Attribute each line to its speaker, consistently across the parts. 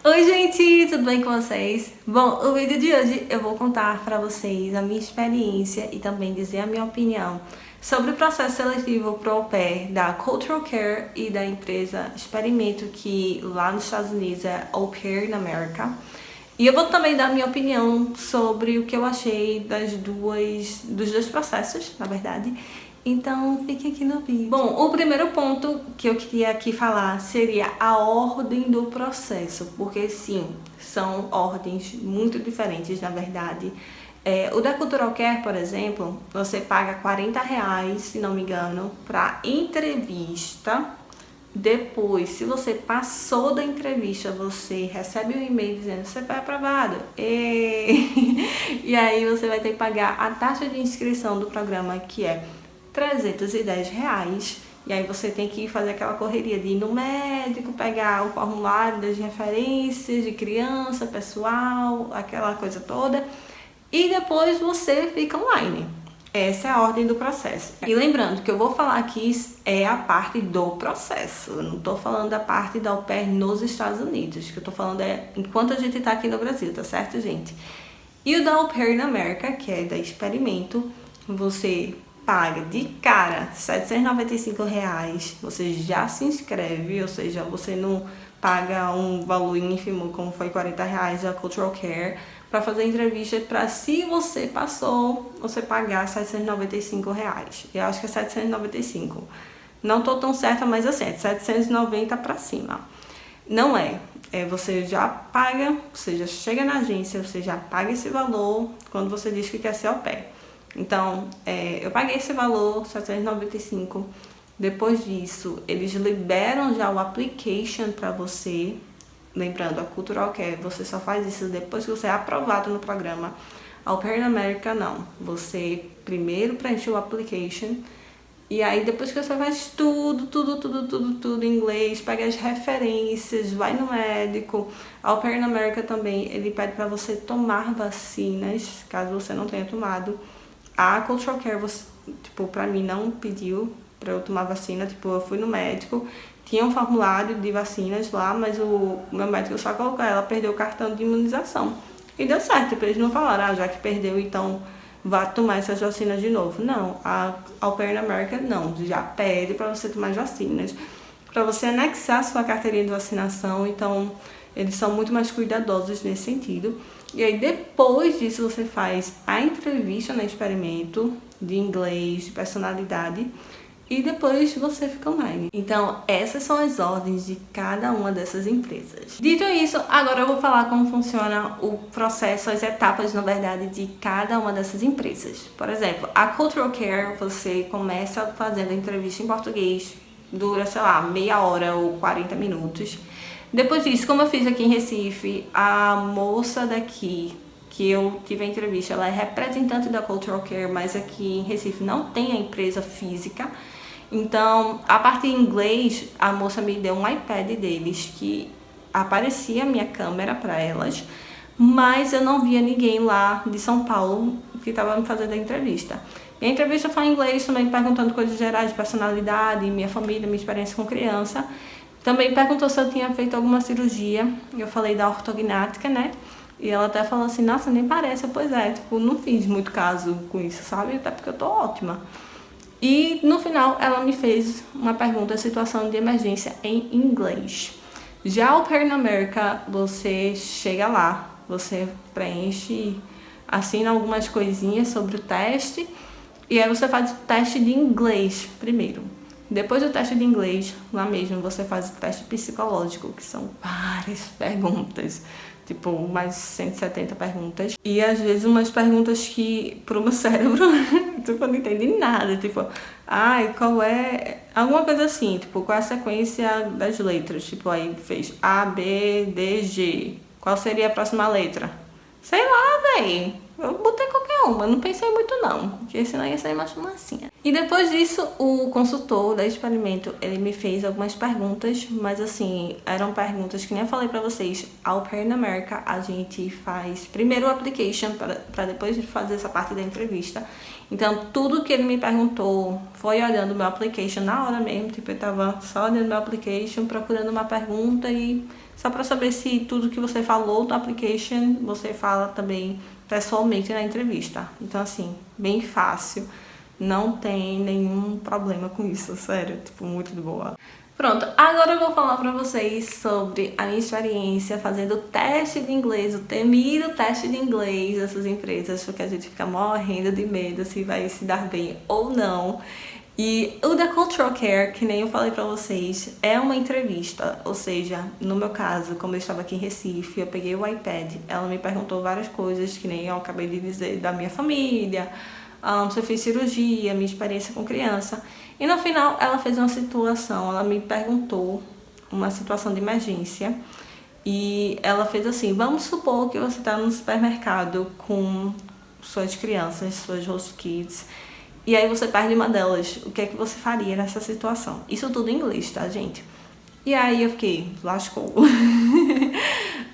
Speaker 1: Oi gente, tudo bem com vocês? Bom, o vídeo de hoje eu vou contar para vocês a minha experiência e também dizer a minha opinião sobre o processo seletivo pro au pair da Cultural Care e da empresa Experimento, que lá nos Estados Unidos é Au Pair na América. E eu vou também dar a minha opinião sobre o que eu achei dos dois processos, na verdade. Então, fiquem aqui no vídeo. Bom, o primeiro ponto que eu queria aqui falar seria a ordem do processo, porque sim, são ordens muito diferentes, na verdade. O da Cultural Care, por exemplo, você paga R$ 40, se não me engano, para entrevista. Depois, se você passou da entrevista, você recebe um e-mail dizendo que você foi aprovado. E aí você vai ter que pagar a taxa de inscrição do programa, que é R$ 310, e aí você tem que fazer aquela correria de ir no médico, pegar o formulário das referências de criança, pessoal, aquela coisa toda, e depois você fica online. Essa é a ordem do processo. E lembrando que eu vou falar aqui é a parte do processo, eu não tô falando da parte da au pair nos Estados Unidos, que eu tô falando enquanto a gente tá aqui no Brasil, tá certo, gente? E o da au pair na América, que é da Experimento, você paga de cara R$ 795, você já se inscreve, ou seja, você não paga um valor ínfimo como foi R$ 40 da Cultural Care para fazer entrevista, para, se você passou, você pagar R$ 795. Eu acho que é 795. Não tô tão certa, mas assim, é de 790 para cima. Não é. Você já paga, você já chega na agência, você já paga esse valor quando você diz que quer ser au pair. Então, eu paguei esse valor, 795. Depois disso, eles liberam já o application para você. Lembrando, a Cultural Care, você só faz isso depois que você é aprovado no programa. Au Pair na América, não. Você primeiro preenche o application, e aí depois que você faz tudo em inglês, pega as referências, vai no médico. Au Pair na América também, ele pede para você tomar vacinas, caso você não tenha tomado. A Cultural Care, pra mim, não pediu pra eu tomar vacina. Eu fui no médico, tinha um formulário de vacinas lá, mas o meu médico só colocou, ela perdeu o cartão de imunização. E deu certo, eles não falaram, já que perdeu, então vá tomar essas vacinas de novo. Não, a Au Pair na América não, já pede pra você tomar as vacinas, pra você anexar sua carteirinha de vacinação, então eles são muito mais cuidadosos nesse sentido. E aí depois disso você faz a entrevista no Experimento de inglês, de personalidade, e depois você fica online. Então essas são as ordens de cada uma dessas empresas. Dito isso, agora eu vou falar como funciona o processo, as etapas, na verdade, de cada uma dessas empresas. Por exemplo, a Cultural Care, você começa fazendo a entrevista em português, dura, sei lá, meia hora ou 40 minutos. Depois disso, como eu fiz aqui em Recife, a moça daqui, que eu tive a entrevista, ela é representante da Cultural Care, mas aqui em Recife não tem a empresa física. Então, a parte em inglês, a moça me deu um iPad deles, que aparecia a minha câmera para elas, mas eu não via ninguém lá de São Paulo que estava me fazendo a entrevista. E a entrevista foi em inglês também, perguntando coisas gerais de personalidade, minha família, minha experiência com criança. Também perguntou se eu tinha feito alguma cirurgia. Eu falei da ortognática, né? E ela até falou assim, nossa, nem parece. Pois é, não fiz muito caso com isso, sabe? Até porque eu tô ótima. E no final ela me fez uma pergunta, situação de emergência em inglês. Já o Au Pair na América, você chega lá, você preenche, assina algumas coisinhas sobre o teste, e aí você faz o teste de inglês primeiro. Depois do teste de inglês, lá mesmo, você faz o teste psicológico, que são várias perguntas, mais 170 perguntas. E às vezes umas perguntas que pro meu cérebro, eu não entendi nada, qual é... Alguma coisa assim, qual é a sequência das letras? Aí fez A, B, D, G. Qual seria a próxima letra? Sei lá, véi. Eu botei qualquer uma, não pensei muito não, porque senão ia sair mais fumacinha. E depois disso, o consultor da Experimento, ele me fez algumas perguntas, mas assim, eram perguntas que nem eu falei pra vocês. Au Pair na América, a gente faz primeiro o application, pra depois fazer essa parte da entrevista. Então, tudo que ele me perguntou foi olhando o meu application na hora mesmo, eu tava só olhando meu application, procurando uma pergunta e só para saber se tudo que você falou do application, você fala também pessoalmente na entrevista. Então, assim, bem fácil. Não tem nenhum problema com isso, sério, tipo, muito de boa. Pronto, agora eu vou falar pra vocês sobre a minha experiência fazendo o teste de inglês, o temido teste de inglês dessas empresas, porque a gente fica morrendo de medo se vai se dar bem ou não. E o da Cultural Care, que nem eu falei pra vocês, é uma entrevista, ou seja, no meu caso, como eu estava aqui em Recife, eu peguei o iPad, ela me perguntou várias coisas, que nem eu acabei de dizer, da minha família, se eu fiz cirurgia, minha experiência com criança. E no final ela fez uma situação, ela me perguntou uma situação de emergência e ela fez assim, vamos supor que você está no supermercado com suas crianças, suas host kids, e aí você perde uma delas, o que é que você faria nessa situação? Isso tudo em inglês, tá, gente? E aí eu fiquei, lascou.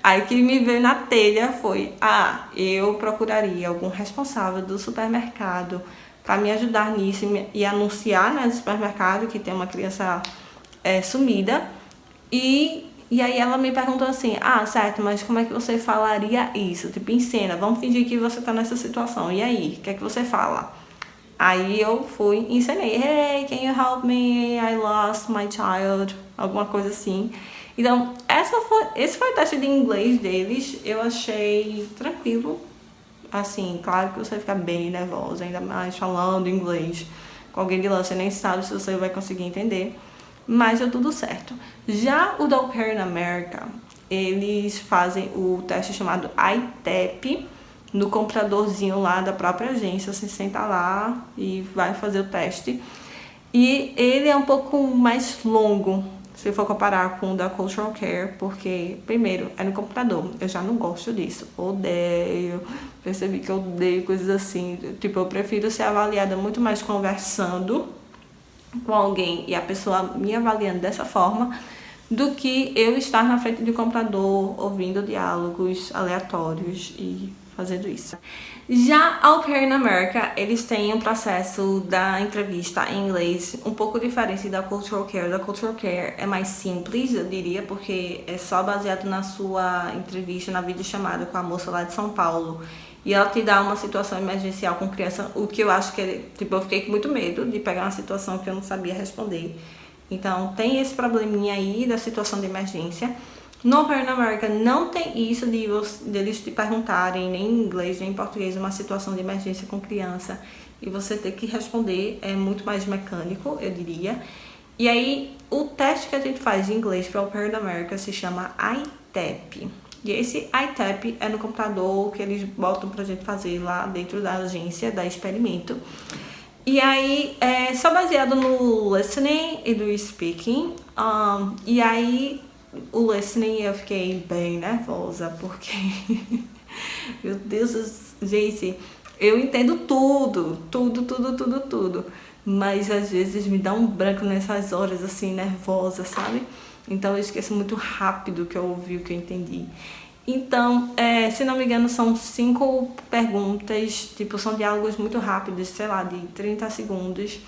Speaker 1: Aí o que me veio na telha foi, eu procuraria algum responsável do supermercado para me ajudar nisso e anunciar, né, no supermercado que tem uma criança sumida. E aí ela me perguntou assim, certo, mas como é que você falaria isso? Tipo, em cena, vamos fingir que você tá nessa situação. E aí, o que é que você fala? Aí eu fui e ensinei, hey, can you help me? I lost my child. Alguma coisa assim. Então, esse foi o teste de inglês deles. Eu achei tranquilo. Assim, claro que você fica bem nervosa, ainda mais falando inglês com alguém de lá. Você nem sabe se você vai conseguir entender. Mas deu tudo certo. Já o da Au Pair in America, eles fazem o teste chamado ITEP no computadorzinho lá da própria agência. Você senta lá e vai fazer o teste. E ele é um pouco mais longo, se for comparar com o da Cultural Care, porque, primeiro, é no computador. Eu já não gosto disso. Odeio. Percebi que eu odeio coisas assim. Tipo, eu prefiro ser avaliada muito mais conversando com alguém e a pessoa me avaliando dessa forma do que eu estar na frente de um computador ouvindo diálogos aleatórios e fazendo isso. Já Au Pair in America, eles têm um processo da entrevista em inglês um pouco diferente da Cultural Care. Da Cultural Care é mais simples, eu diria, porque é só baseado na sua entrevista, na videochamada com a moça lá de São Paulo. E ela te dá uma situação emergencial com criança, o que eu acho que, tipo, eu fiquei com muito medo de pegar uma situação que eu não sabia responder. Então, tem esse probleminha aí da situação de emergência. No Au Pair in America não tem isso de eles te perguntarem nem em inglês nem em português uma situação de emergência com criança e você ter que responder, é muito mais mecânico, eu diria. E aí, o teste que a gente faz de inglês para Au Pair in America se chama ITEP. E esse ITEP é no computador que eles botam pra gente fazer lá dentro da agência, da Experimento. E aí, é só baseado no listening e do speaking. E aí, o listening eu fiquei bem nervosa, porque... Meu Deus, gente, eu entendo tudo. Mas às vezes me dá um branco nessas horas, assim, nervosa, sabe? Então eu esqueço muito rápido o que eu ouvi, o que eu entendi. Então, se não me engano, são 5 perguntas, tipo, são diálogos muito rápidos, sei lá, de 30 segundos.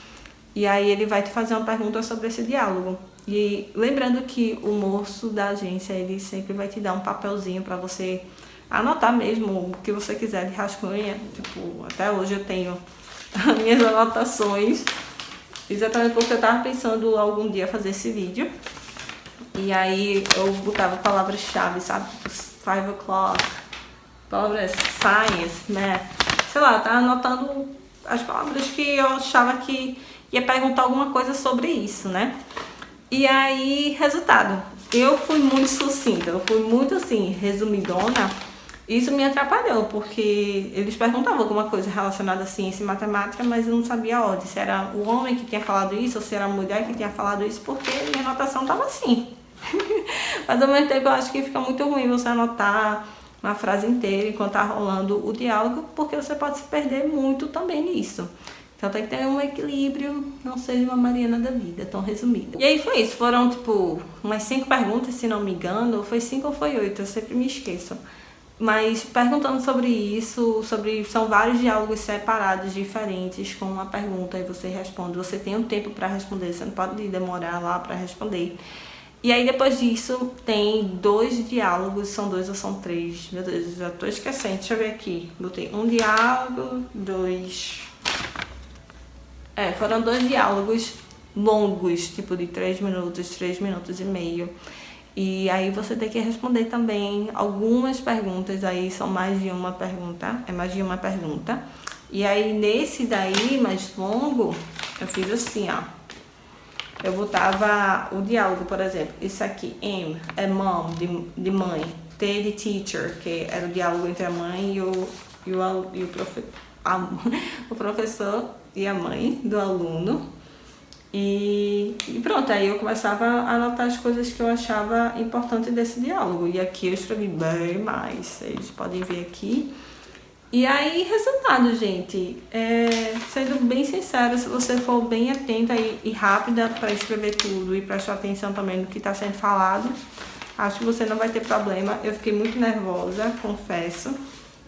Speaker 1: E aí ele vai te fazer uma pergunta sobre esse diálogo. E lembrando que o moço da agência, ele sempre vai te dar um papelzinho pra você anotar mesmo o que você quiser de rascunha. Tipo, até hoje eu tenho as minhas anotações, exatamente porque eu tava pensando algum dia fazer esse vídeo. E aí eu botava palavras-chave, sabe? Tipo, 5 o'clock, palavras science, math, sei lá, tava anotando as palavras que eu achava que ia perguntar alguma coisa sobre isso, né? E aí, resultado, eu fui muito sucinta, eu fui muito assim, resumidona. Isso me atrapalhou, porque eles perguntavam alguma coisa relacionada a ciência e matemática, mas eu não sabia a ordem, se era o homem que tinha falado isso ou se era a mulher que tinha falado isso, porque minha anotação estava assim. Mas ao mesmo tempo eu acho que fica muito ruim você anotar uma frase inteira enquanto tá rolando o diálogo, porque você pode se perder muito também nisso. Então tem que ter um equilíbrio, não seja uma Mariana da vida, tão resumida. E aí foi isso, foram tipo umas 5 perguntas, se não me engano, foi 5 ou foi 8, eu sempre me esqueço. Mas perguntando sobre isso, são vários diálogos separados, diferentes, com uma pergunta e você responde. Você tem um tempo para responder, você não pode demorar lá para responder. E aí depois disso tem 2 diálogos, são 2 ou são 3? Meu Deus, já tô esquecendo, deixa eu ver aqui. Botei 1 diálogo, 2... foram 2 diálogos longos, tipo de 3 minutos e meio. E aí você tem que responder também algumas perguntas, aí são mais de uma pergunta, E aí nesse daí, mais longo, eu fiz assim, ó. Eu botava o diálogo, por exemplo, isso aqui, M é mom, de mãe, T de teacher, que era o diálogo entre a mãe o professor e a mãe do aluno. E pronto, aí eu começava a anotar as coisas que eu achava importante desse diálogo. E aqui eu escrevi bem mais, vocês podem ver aqui. E aí, resultado, gente, sendo bem sincera, se você for bem atenta e rápida para escrever tudo e prestar atenção também no que está sendo falado, acho que você não vai ter problema. Eu fiquei muito nervosa, confesso,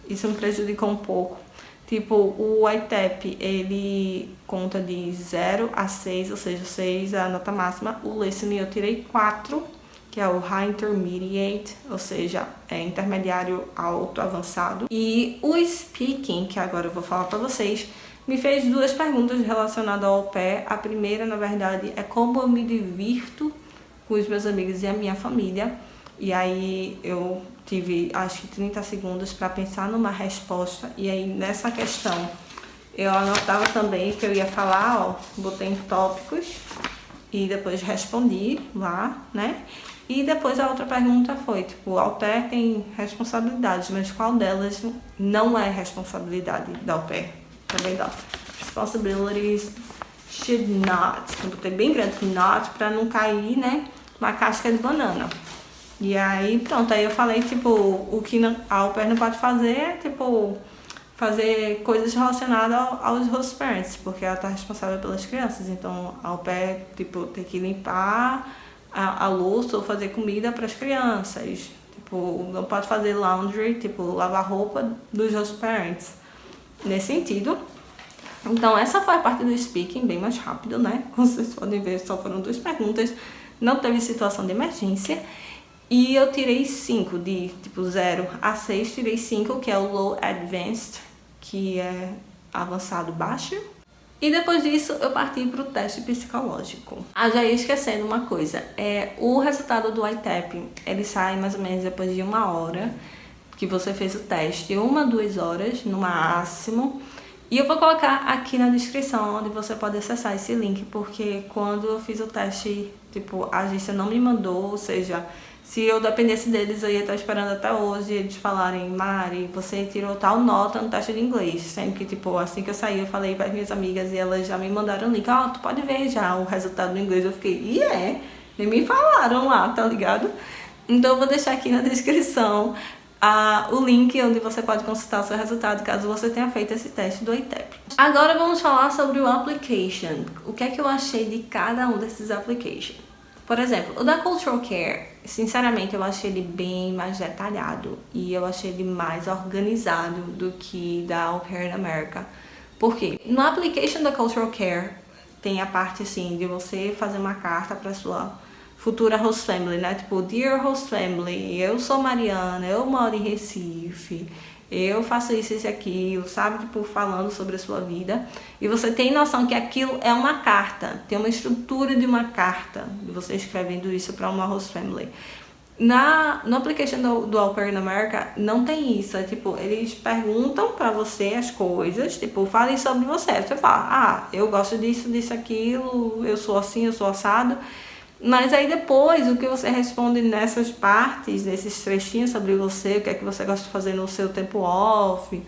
Speaker 1: isso me prejudicou um pouco. Tipo, o ITEP, ele conta de 0 a 6, ou seja, 6 é a nota máxima. O listening eu tirei 4, que é o High Intermediate, ou seja, é intermediário alto avançado. E o Speaking, que agora eu vou falar para vocês, me fez 2 perguntas relacionadas ao au pair. A primeira, na verdade, é como eu me divirto com os meus amigos e a minha família. E aí eu tive, acho que 30 segundos para pensar numa resposta. E aí nessa questão eu anotava também que eu ia falar, ó, botei em tópicos e depois respondi lá, né? E depois a outra pergunta foi, tipo, o au pair tem responsabilidades, mas qual delas não é responsabilidade da au pair? Também dá. Responsibilities should not. Eu botei bem grande not para não cair, né, uma casca de banana. E aí, pronto, aí eu falei, tipo, o que a au pair não pode fazer é, tipo, fazer coisas relacionadas aos host parents, porque ela tá responsável pelas crianças. Então, a au pair, tipo, tem que limpar a louça ou fazer comida para as crianças. Tipo, não pode fazer laundry, tipo, lavar roupa dos host parents. Nesse sentido. Então, essa foi a parte do speaking, bem mais rápido, né? Como vocês podem ver, só foram 2 perguntas. Não teve situação de emergência. E eu tirei 5, de tipo 0 a 6, tirei 5, que é o Low Advanced, que é avançado baixo. E depois disso eu parti para o teste psicológico. Já ia esquecendo uma coisa, o resultado do ITEP, ele sai mais ou menos depois de 1 hora que você fez o teste, 1 2 horas no máximo. E eu vou colocar aqui na descrição onde você pode acessar esse link, porque quando eu fiz o teste, tipo, a agência não me mandou, ou seja, se eu dependesse deles, eu ia estar esperando até hoje eles falarem, Mari, você tirou tal nota no teste de inglês. Sendo que, tipo, assim que eu saí, eu falei para as minhas amigas e elas já me mandaram o link. Ó, tu pode ver já o resultado do inglês. Eu fiquei, nem me falaram lá, tá ligado? Então eu vou deixar aqui na descrição o link onde você pode consultar o seu resultado, caso você tenha feito esse teste do ITEP. Agora vamos falar sobre o application. O que é que eu achei de cada um desses applications? Por exemplo, o da Cultural Care, sinceramente eu achei ele bem mais detalhado e eu achei ele mais organizado do que da Au Pair in America. Por quê? No application da Cultural Care tem a parte assim de você fazer uma carta para sua futura host family, né? Tipo, Dear Host Family, eu sou Mariana, eu moro em Recife, eu faço isso e aquilo, sabe? Tipo, falando sobre a sua vida. E você tem noção que aquilo é uma carta, tem uma estrutura de uma carta, de você escrevendo isso para uma host family. No application do Au Pair in America não tem isso, tipo, eles perguntam pra você as coisas, tipo, falem sobre você. Você fala, eu gosto disso, disso, aquilo, eu sou assim, eu sou assado. Mas aí depois, o que você responde nessas partes, nesses trechinhos sobre você, o que é que você gosta de fazer no seu tempo off,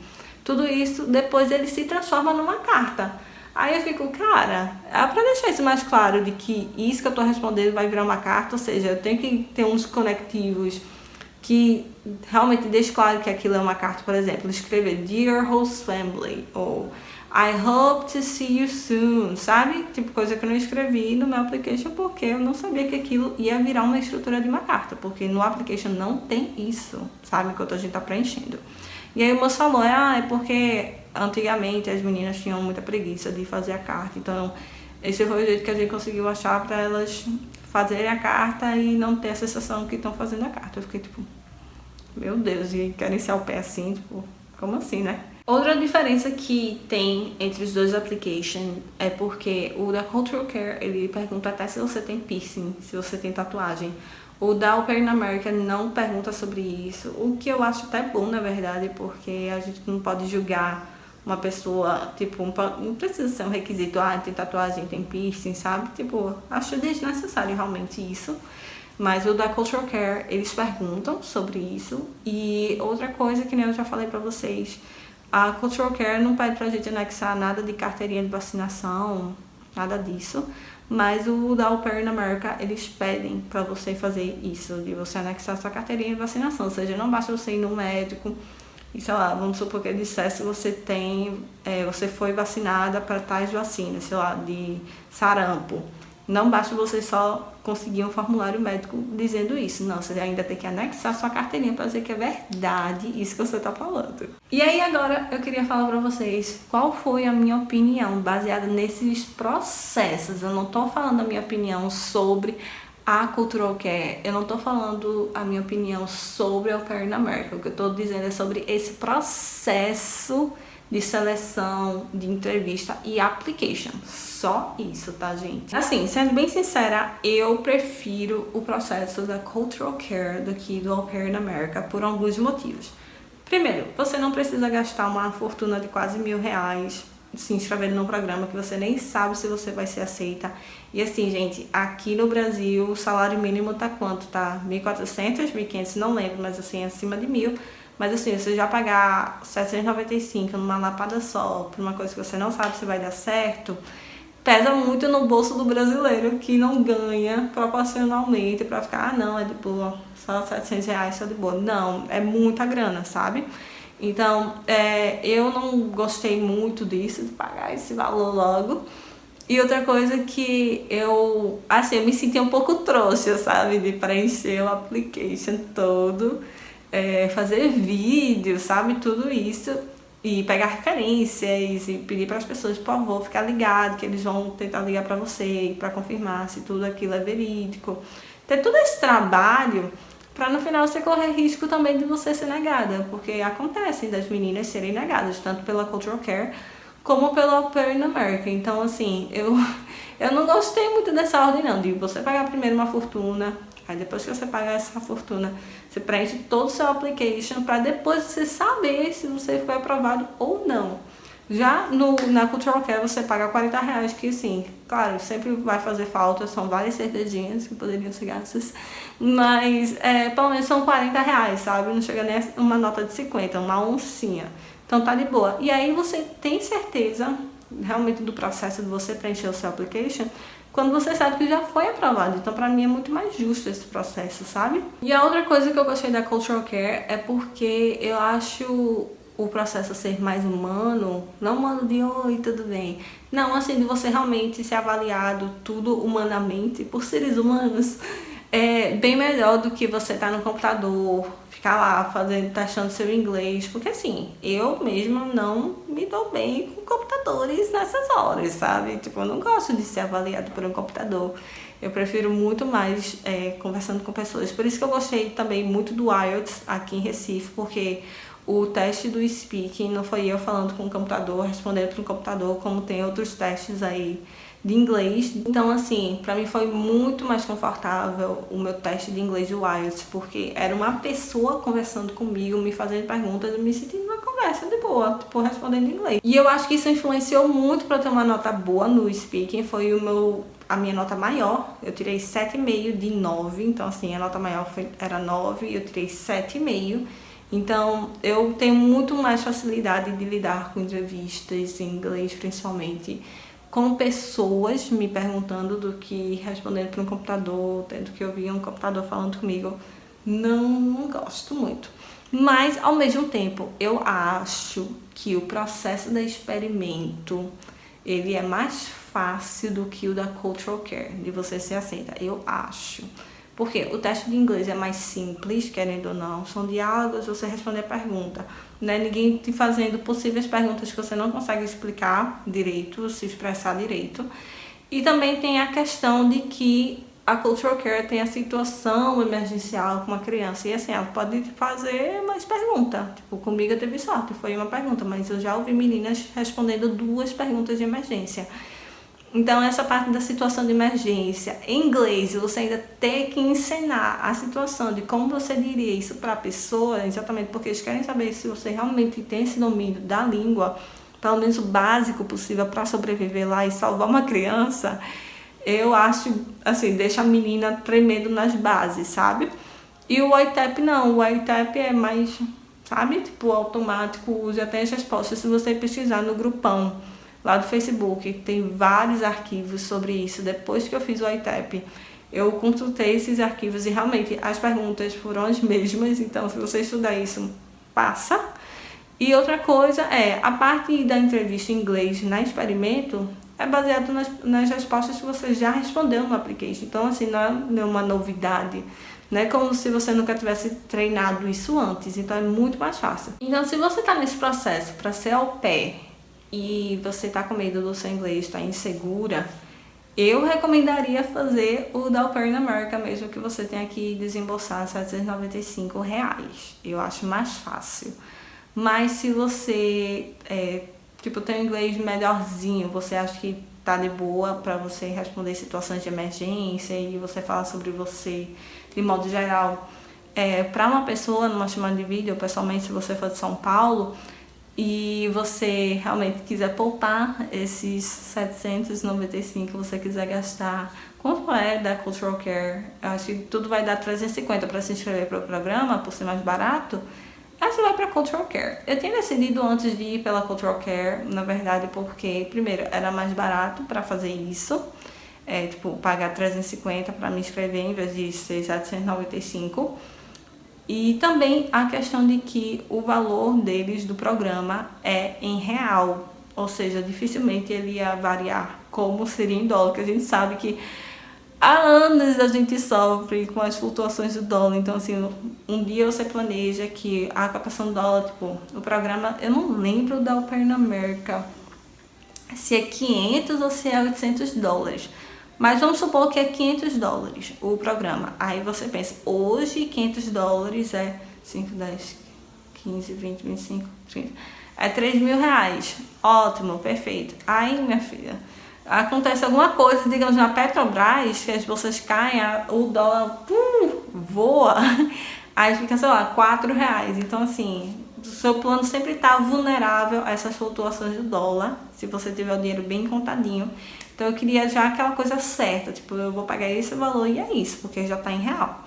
Speaker 1: tudo isso, depois ele se transforma numa carta. Aí eu fico, cara, pra deixar isso mais claro de que isso que eu tô respondendo vai virar uma carta, ou seja, eu tenho que ter uns conectivos que realmente deixe claro que aquilo é uma carta, por exemplo, escrever Dear Host Family, ou I hope to see you soon, sabe? Tipo, coisa que eu não escrevi no meu application porque eu não sabia que aquilo ia virar uma estrutura de uma carta, porque no application não tem isso, sabe? Enquanto a gente tá preenchendo. E aí o moço falou, é porque antigamente as meninas tinham muita preguiça de fazer a carta, então esse foi o jeito que a gente conseguiu achar para elas fazerem a carta e não ter a sensação que estão fazendo a carta. Eu fiquei tipo, meu Deus, e querem ser ao pé assim, tipo, como assim, né? Outra diferença que tem entre os dois applications é porque o da Cultural Care, ele pergunta até se você tem piercing, se você tem tatuagem. O da Au Pair in America não pergunta sobre isso, o que eu acho até bom, na verdade, porque a gente não pode julgar uma pessoa, tipo, não precisa ser um requisito, tem tatuagem, tem piercing, sabe? Tipo, acho desnecessário realmente isso. Mas o da Cultural Care, eles perguntam sobre isso. E outra coisa que nem eu já falei pra vocês, a Cultural Care não pede pra gente anexar nada de carteirinha de vacinação, nada disso. Mas o da Au Pair in America, eles pedem pra você fazer isso, de você anexar sua carteirinha de vacinação. Ou seja, não basta você ir no médico e, sei lá, vamos supor que ele dissesse você você foi vacinada para tais vacinas, sei lá, de sarampo. Não basta você só conseguir um formulário médico dizendo isso. Não, você ainda tem que anexar sua carteirinha para dizer que é verdade isso que você está falando. E aí agora eu queria falar para vocês qual foi a minha opinião baseada nesses processos. Eu não estou falando a minha opinião sobre a Cultural Care. Eu não estou falando a minha opinião sobre a Au Pair in America. O que eu estou dizendo é sobre esse processo de seleção, de entrevista e application. Só isso, tá, gente? Assim, sendo bem sincera, eu prefiro o processo da Cultural Care do que do Au Pair in America por alguns motivos. Primeiro, você não precisa gastar uma fortuna de quase R$1.000 se inscrevendo num programa que você nem sabe se você vai ser aceita. E assim, gente, aqui no Brasil o salário mínimo tá quanto? Tá 1.400, 1.500, não lembro, mas assim, acima de 1.000. Mas assim, você já pagar 795 numa lapada só, por uma coisa que você não sabe se vai dar certo, pesa muito no bolso do brasileiro que não ganha proporcionalmente pra ficar, não, é de boa, só R$700, só de boa. Não, é muita grana, sabe? Então, eu não gostei muito disso, de pagar esse valor logo. E outra coisa que eu me senti um pouco trouxa, sabe? De preencher o application todo. Fazer vídeo, sabe, tudo isso e pegar referências e pedir para as pessoas, por favor, ficar ligado que eles vão tentar ligar para você para confirmar se tudo aquilo é verídico. Ter todo esse trabalho para no final você correr risco também de você ser negada, porque acontece das meninas serem negadas, tanto pela Cultural Care como pela Au Pair in America. Então, assim, eu não gostei muito dessa ordem não, de você pagar primeiro uma fortuna. Aí depois que você pagar essa fortuna, você preenche todo o seu application para depois você saber se você foi aprovado ou não. Já na Cultural Care você paga R$40, que assim, claro, sempre vai fazer falta, são várias cervejinhas que poderiam ser gastas, mas pelo menos são R$40, sabe? Não chega nem a uma nota de 50, uma oncinha. Então tá de boa. E aí você tem certeza realmente do processo de você preencher o seu application quando você sabe que já foi aprovado. Então, pra mim, é muito mais justo esse processo, sabe? E a outra coisa que eu gostei da Cultural Care é porque eu acho o processo ser mais humano, não humano de oi, tudo bem. Não, assim, de você realmente ser avaliado tudo humanamente por seres humanos. É bem melhor do que você estar no computador, ficar lá testando seu inglês, porque assim, eu mesma não me dou bem com computadores nessas horas, sabe? Tipo, eu não gosto de ser avaliado por um computador. Eu prefiro muito mais conversando com pessoas. Por isso que eu gostei também muito do IELTS aqui em Recife, porque o teste do speaking não foi eu falando com o computador, respondendo para o computador, como tem outros testes aí de inglês. Então, assim, pra mim foi muito mais confortável o meu teste de inglês do IELTS, porque era uma pessoa conversando comigo, me fazendo perguntas, eu me sentindo numa conversa de boa, tipo, respondendo em inglês. E eu acho que isso influenciou muito pra eu ter uma nota boa no speaking, foi a minha nota maior. Eu tirei 7,5 de 9, então assim, a nota maior era 9 e eu tirei 7,5. Então, eu tenho muito mais facilidade de lidar com entrevistas em inglês, principalmente com pessoas me perguntando do que respondendo para um computador, tendo que ouvir um computador falando comigo. Não gosto muito. Mas, ao mesmo tempo, eu acho que o processo de experimento, ele é mais fácil do que o da Cultural Care, de você ser aceita. Eu acho. Porque o teste de inglês é mais simples, querendo ou não, são diálogos, você responde a pergunta. Não é ninguém te fazendo possíveis perguntas que você não consegue explicar direito, se expressar direito. E também tem a questão de que a Cultural Care tem a situação emergencial com uma criança. E assim, ela pode fazer mais perguntas. Tipo, comigo eu teve sorte, foi uma pergunta, mas eu já ouvi meninas respondendo 2 perguntas de emergência. Então, essa parte da situação de emergência, em inglês, você ainda tem que ensinar a situação de como você diria isso para a pessoa, exatamente porque eles querem saber se você realmente tem esse domínio da língua, pelo menos o básico possível para sobreviver lá e salvar uma criança. Eu acho, assim, deixa a menina tremendo nas bases, sabe? E o ITAP não, o ITAP é mais, sabe? Tipo, automático, já tem as respostas. Se você pesquisar no grupão lá do Facebook, tem vários arquivos sobre isso. Depois que eu fiz o ITAP, eu consultei esses arquivos e realmente as perguntas foram as mesmas. Então, se você estudar isso, passa. E outra coisa é, a parte da entrevista em inglês na Experimento é baseado nas respostas que você já respondeu no application. Então, assim, não é uma novidade. Não é como se você nunca tivesse treinado isso antes. Então, é muito mais fácil. Então, se você está nesse processo para ser au pair e você está com medo do seu inglês, está insegura, eu recomendaria fazer o da Au Pair na América, mesmo que você tenha que desembolsar R$795. Eu acho mais fácil. Mas se você tem um inglês melhorzinho, você acha que tá de boa para você responder situações de emergência e você fala sobre você de modo geral, para uma pessoa numa chamada de vídeo, pessoalmente, se você for de São Paulo e você realmente quiser poupar esses 795, você quiser gastar, quanto é da Cultural Care? Eu acho que tudo vai dar 350 para se inscrever para o programa, por ser mais barato. Aí você vai para Cultural Care. Eu tinha decidido antes de ir pela Cultural Care, na verdade, porque, primeiro, era mais barato para fazer isso. Pagar 350 para me inscrever em vez de ser 795. E também a questão de que o valor deles do programa é em real. Ou seja, dificilmente ele ia variar como seria em dólar, que a gente sabe que há anos a gente sofre com as flutuações do dólar. Então, assim, um dia você planeja que a cotação do dólar, o programa, eu não lembro da Au Pair na América, se é 500 ou se é $800. Mas vamos supor que é $500 o programa. Aí você pensa, hoje $500 é 5, 10, 15, 20, 25, 30. É R$3.000. Ótimo, perfeito. Aí, minha filha, acontece alguma coisa, digamos, na Petrobras, que as bolsas caem, o dólar voa, aí fica, sei lá, R$4. Então, assim, o seu plano sempre está vulnerável a essas flutuações do dólar, se você tiver o dinheiro bem contadinho. Então, eu queria já aquela coisa certa, eu vou pagar esse valor e é isso, porque já está em real.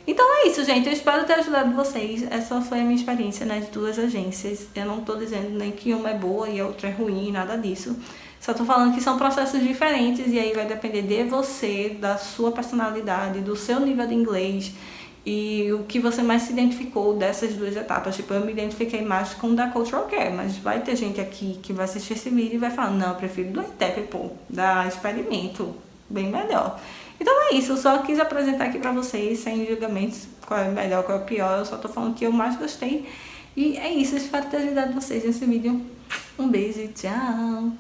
Speaker 1: Então é isso, gente. Eu espero ter ajudado vocês. Essa foi a minha experiência nas 2 agências. Eu não tô dizendo nem que uma é boa e a outra é ruim, nada disso. Só tô falando que são processos diferentes e aí vai depender de você, da sua personalidade, do seu nível de inglês e o que você mais se identificou dessas 2 etapas. Eu me identifiquei mais com o da Cultural Care, mas vai ter gente aqui que vai assistir esse vídeo e vai falar, não, eu prefiro do ITAP, da Experimento, bem melhor. Então é isso, eu só quis apresentar aqui pra vocês, sem julgamentos, qual é o melhor, qual é o pior, eu só tô falando que eu mais gostei. E é isso, eu espero ter ajudado vocês nesse vídeo. Um beijo e tchau!